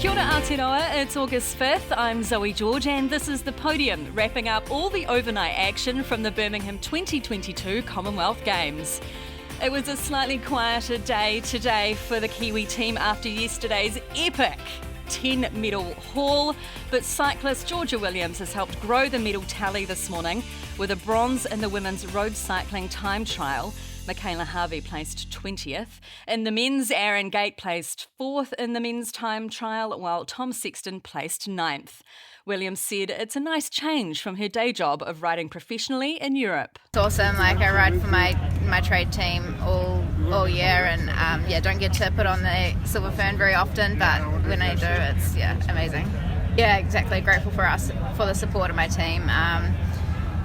Kia ora Aotearoa, it's August 5th. I'm Zoë George and this is the Podium, wrapping up all the overnight action from the Birmingham 2022 Commonwealth Games. It was a slightly quieter day today for the Kiwi team after yesterday's epic 10-medal haul, but cyclist Georgia Williams has helped grow the medal tally this morning with a bronze in the women's road cycling time trial. Michaela Harvey placed 20th. In the men's, Aaron Gate placed 4th in the men's time trial, while Tom Sexton placed 9th. Williams said it's a nice change from her day job of riding professionally in Europe. It's awesome. I ride for my trade team all year, and don't get to put on the silver fern very often, but when I do, it's amazing. Yeah, exactly. Grateful for the support of my team.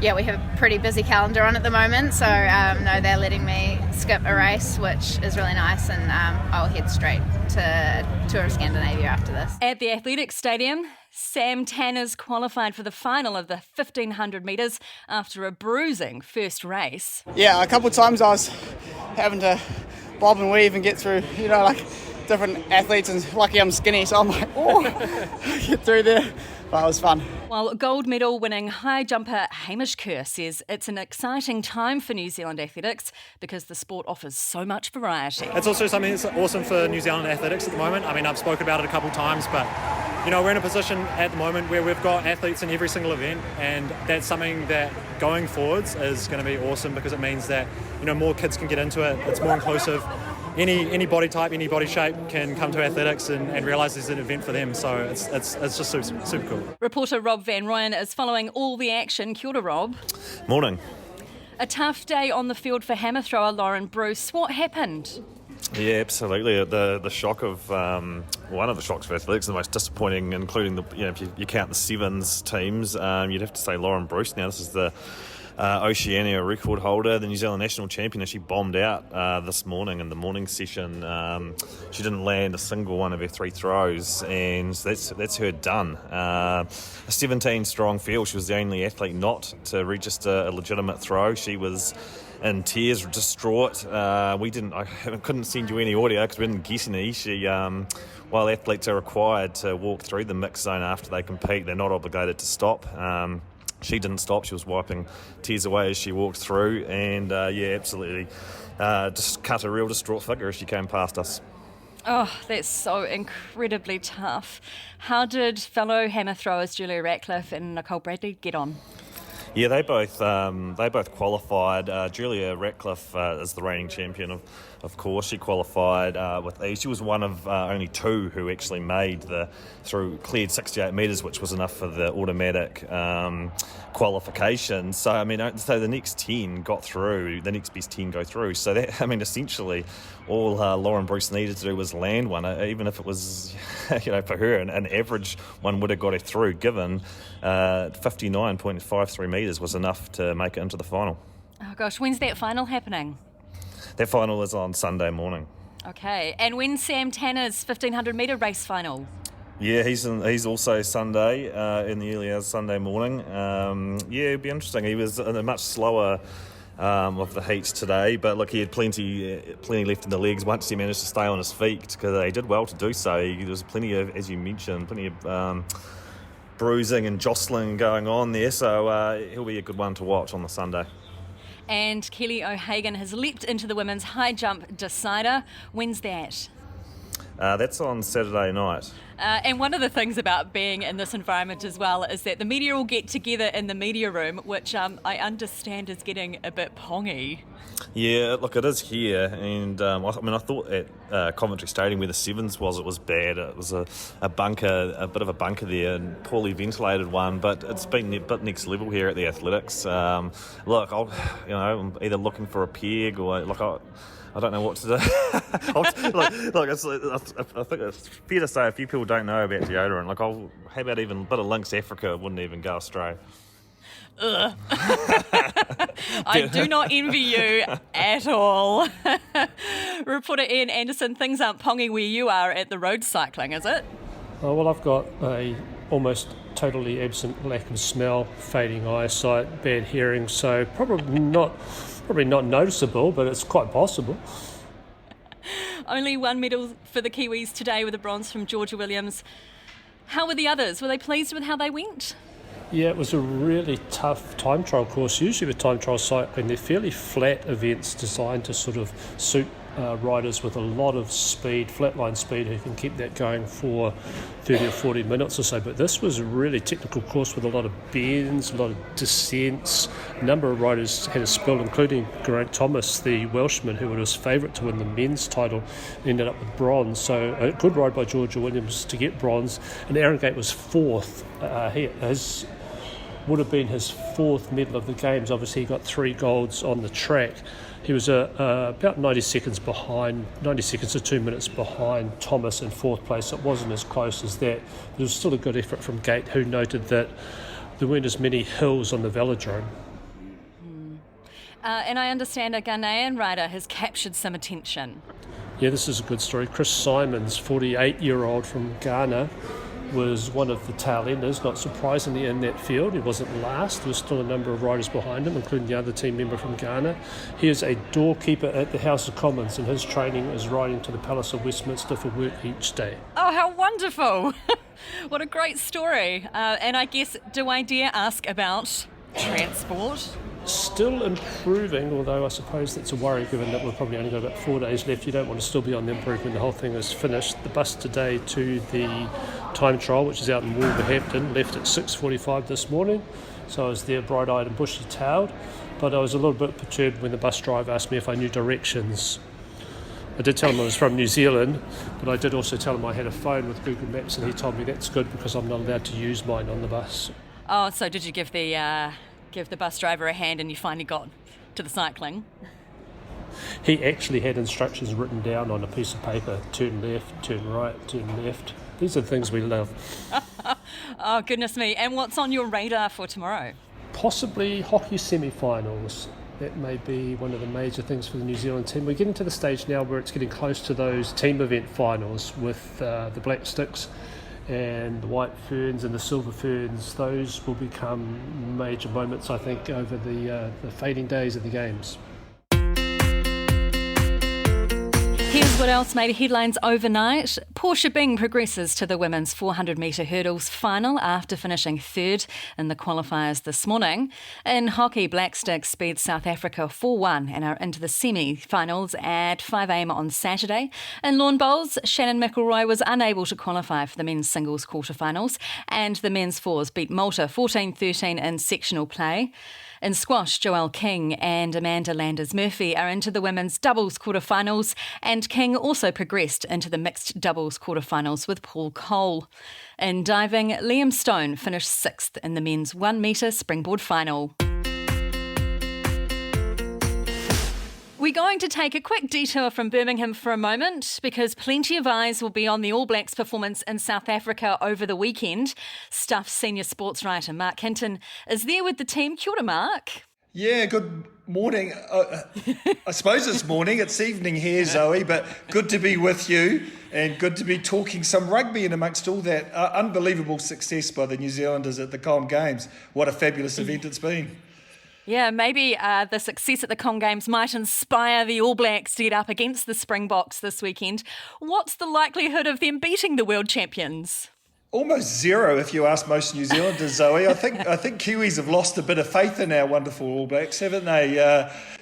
We have a pretty busy calendar on at the moment, so they're letting me skip a race, which is really nice, and I'll head straight to Tour of Scandinavia after this. At the Athletics Stadium, Sam Tanner's qualified for the final of the 1500 metres after a bruising first race. Yeah, a couple of times I was having to bob and weave and get through, different athletes, and lucky I'm skinny, so I'm like, get through there. But it was fun. While gold medal winning high jumper Hamish Kerr says it's an exciting time for New Zealand athletics because the sport offers so much variety. It's also something that's awesome for New Zealand athletics at the moment. I mean, I've spoken about it a couple of times, but we're in a position at the moment where we've got athletes in every single event, and that's something that going forwards is going to be awesome because it means that more kids can get into it. It's more inclusive. Any body type, any body shape can come to athletics and realise there's an event for them. So it's just super cool. Reporter Rob Van Royen is following all the action. Kia ora, Rob. Morning. A tough day on the field for hammer thrower Lauren Bruce. What happened? Yeah, absolutely. The shock of one of the shocks for athletics, the most disappointing, including if you count the sevens teams, you'd have to say Lauren Bruce. Now this is the Oceania record holder, the New Zealand national champion. She bombed out this morning in the morning session. She didn't land a single one of her three throws, and that's her done. A 17-strong field. She was the only athlete not to register a legitimate throw. She was in tears, distraught. I couldn't send you any audio because we didn't get any. While athletes are required to walk through the mix zone after they compete, they're not obligated to stop. She didn't stop. She was wiping tears away as she walked through, and absolutely just cut a real distraught figure as she came past us. Oh, that's so incredibly tough. How did fellow hammer throwers Julia Ratcliffe and Nicole Bradley get on? Yeah, they both qualified. Julia Ratcliffe is the reigning champion, of course. She qualified with ease. She was one of only two who actually cleared 68 metres, which was enough for the automatic qualification. So the next 10 got through. The next best 10 go through. So that essentially all Lauren Bruce needed to do was land one, even if it was for her an average one would have got her through. Given 59.53 metres was enough to make it into the final. Oh gosh, when's that final happening? That final is on Sunday morning. Okay, and when's Sam Tanner's 1500 metre race final? Yeah, he's also Sunday in the early hours Sunday morning. It'd be interesting. He was in a much slower of the heats today, but look, he had plenty left in the legs once he managed to stay on his feet, because he did well to do so. There was plenty of, as you mentioned, bruising and jostling going on there, so he'll be a good one to watch on the Sunday. And Kelly O'Hagan has leapt into the women's high jump decider. When's that? That's on Saturday night. And one of the things about being in this environment as well is that the media will get together in the media room, which I understand is getting a bit pongy. Yeah, look, it is here, and I thought at Coventry Stadium where the sevens was, it was bad. It was a bunker, a bit of a bunker there, and poorly ventilated one. But it's been a bit next level here at the Athletics. I'm either looking for a peg or I don't know what to do. I think it's fair to say a few people don't know about deodorant. How about even a bit of Lynx Africa wouldn't even go astray. Ugh. I do not envy you at all. Reporter Ian Anderson, things aren't pongy where you are at the road cycling, is it? Well, I've got a almost totally absent lack of smell, fading eyesight, bad hearing, so probably not noticeable, but it's quite possible. Only one medal for the Kiwis today with a bronze from Georgia Williams. How were the others? Were they pleased with how they went? Yeah, it was a really tough time trial course. Usually with time trial cycling, they're fairly flat events designed to sort of suit riders with a lot of speed, flatline speed, who can keep that going for 30 or 40 minutes or so. But this was a really technical course with a lot of bends, a lot of descents. A number of riders had a spill, including Geraint Thomas, the Welshman, who was favourite to win the men's title, ended up with bronze. So a good ride by Georgia Williams to get bronze. And Aaron Gate was fourth. His would have been his fourth medal of the Games. Obviously, he got 3 golds on the track. He was about 90 seconds to 2 minutes behind Thomas in fourth place. It wasn't as close as that, but it was still a good effort from Gate, who noted that there weren't as many hills on the velodrome. And I understand a Ghanaian rider has captured some attention. Yeah, this is a good story. Chris Simons, 48-year-old from Ghana, was one of the tail enders, not surprisingly, in that field. He wasn't last. There was still a number of riders behind him, including the other team member from Ghana. He is a doorkeeper at the House of Commons, and his training is riding to the Palace of Westminster for work each day. Oh, how wonderful. What a great story. And I guess, do I dare ask about transport? Still improving, although I suppose that's a worry given that we've probably only got about 4 days left. You don't want to still be on the improve when the whole thing is finished. The bus today to the time trial, which is out in Wolverhampton, left at 6:45 this morning. So I was there bright-eyed and bushy-tailed, but I was a little bit perturbed when the bus driver asked me if I knew directions. I did tell him I was from New Zealand, but I did also tell him I had a phone with Google Maps, and he told me that's good because I'm not allowed to use mine on the bus. Oh, so did you give the bus driver a hand and you finally got to the cycling? He actually had instructions written down on a piece of paper: turn left, turn right, turn left. These are the things we love. Oh, goodness me. And what's on your radar for tomorrow? Possibly hockey semi-finals. That may be one of the major things for the New Zealand team. We're getting to the stage now where it's getting close to those team event finals with the Black Sticks and the White Ferns and the Silver Ferns. Those will become major moments, I think, over the fading days of the Games. Here's what else made headlines overnight. Portia Bing progresses to the women's 400-metre hurdles final after finishing third in the qualifiers this morning. In hockey, Black Sticks beat South Africa 4-1 and are into the semi-finals at 5 a.m. on Saturday. In lawn bowls, Shannon McElroy was unable to qualify for the men's singles quarterfinals, and the men's fours beat Malta 14-13 in sectional play. In squash, Joelle King and Amanda Landers-Murphy are into the women's doubles quarterfinals, and King also progressed into the mixed doubles quarterfinals with Paul Cole. In diving, Liam Stone finished 6th in the men's 1 metre springboard final. We're going to take a quick detour from Birmingham for a moment because plenty of eyes will be on the All Blacks performance in South Africa over the weekend. Stuff senior sports writer Mark Hinton is there with the team. Kia ora, Mark. Yeah, good morning. I suppose it's morning, it's evening here, Zoe, but good to be with you and good to be talking some rugby in amongst all that unbelievable success by the New Zealanders at the Com Games. What a fabulous event it's been. Yeah, maybe the success at the Com Games might inspire the All Blacks to get up against the Springboks this weekend. What's the likelihood of them beating the world champions? Almost zero, if you ask most New Zealanders, Zoe. I think Kiwis have lost a bit of faith in our wonderful All Blacks, haven't they?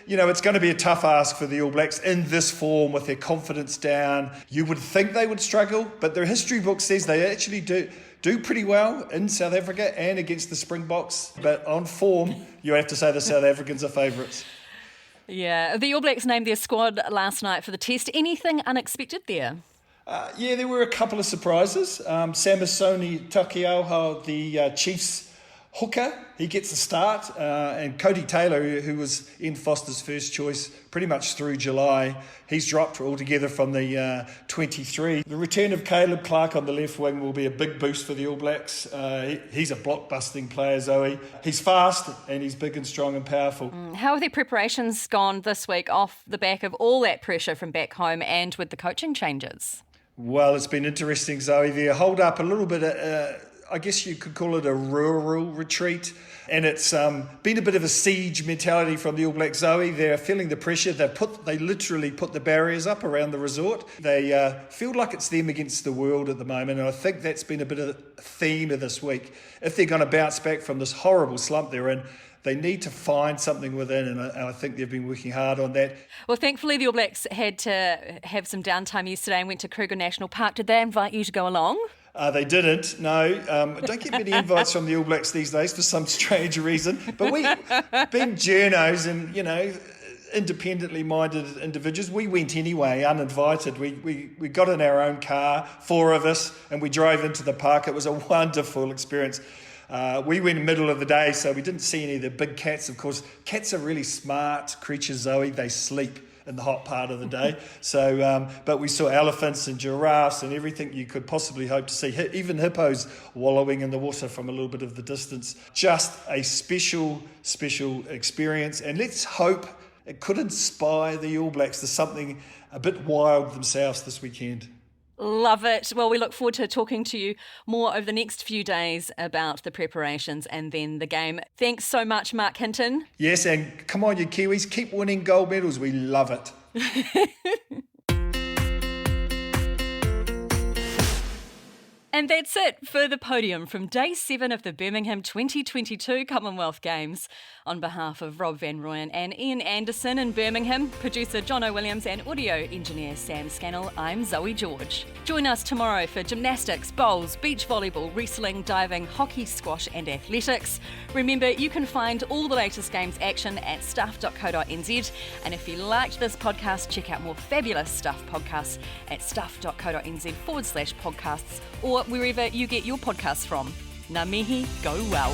It's going to be a tough ask for the All Blacks in this form with their confidence down. You would think they would struggle, but their history book says they actually do pretty well in South Africa and against the Springboks. But on form, you have to say the South Africans are favourites. Yeah, the All Blacks named their squad last night for the test. Anything unexpected there? There were a couple of surprises. Samisoni Taukei'aho, the Chiefs hooker, he gets a start. And Cody Taylor, who was Ian Foster's first choice pretty much through July, he's dropped altogether from the 23. The return of Caleb Clark on the left wing will be a big boost for the All Blacks. He's a blockbusting player, Zoe. He's fast and he's big and strong and powerful. How have their preparations gone this week off the back of all that pressure from back home and with the coaching changes? Well, it's been interesting, Zoe. They hold up a little bit I guess you could call it a rural retreat. And it's been a bit of a siege mentality from the All Blacks, Zoe. They're feeling the pressure. They literally put the barriers up around the resort. They feel like it's them against the world at the moment. And I think that's been a bit of a theme of this week. If they're going to bounce back from this horrible slump they're in, they need to find something within, and I think they've been working hard on that. Well, thankfully the All Blacks had to have some downtime yesterday and went to Kruger National Park. Did they invite you to go along? They didn't, no. Don't get many invites from the All Blacks these days for some strange reason. But we, being journos and, independently minded individuals, we went anyway, uninvited. We got in our own car, 4 of us, and we drove into the park. It was a wonderful experience. We went in the middle of the day, so we didn't see any of the big cats. Of course, cats are really smart creatures, Zoe. They sleep in the hot part of the day. So, but we saw elephants and giraffes and everything you could possibly hope to see. Even hippos wallowing in the water from a little bit of the distance. Just a special experience. And let's hope it could inspire the All Blacks to something a bit wild themselves this weekend. Love it. Well, we look forward to talking to you more over the next few days about the preparations and then the game. Thanks so much, Mark Hinton. Yes, and come on, you Kiwis, keep winning gold medals. We love it. And that's it for the Podium from Day 7 of the Birmingham 2022 Commonwealth Games. On behalf of Rob Van Royen and Ian Anderson in Birmingham, producer John O'Williams and audio engineer Sam Scannell, I'm Zoë George. Join us tomorrow for gymnastics, bowls, beach volleyball, wrestling, diving, hockey, squash and athletics. Remember, you can find all the latest games action at stuff.co.nz. And if you liked this podcast, check out more fabulous Stuff podcasts at stuff.co.nz/podcasts or wherever you get your podcasts from. Ngā mihi, go well.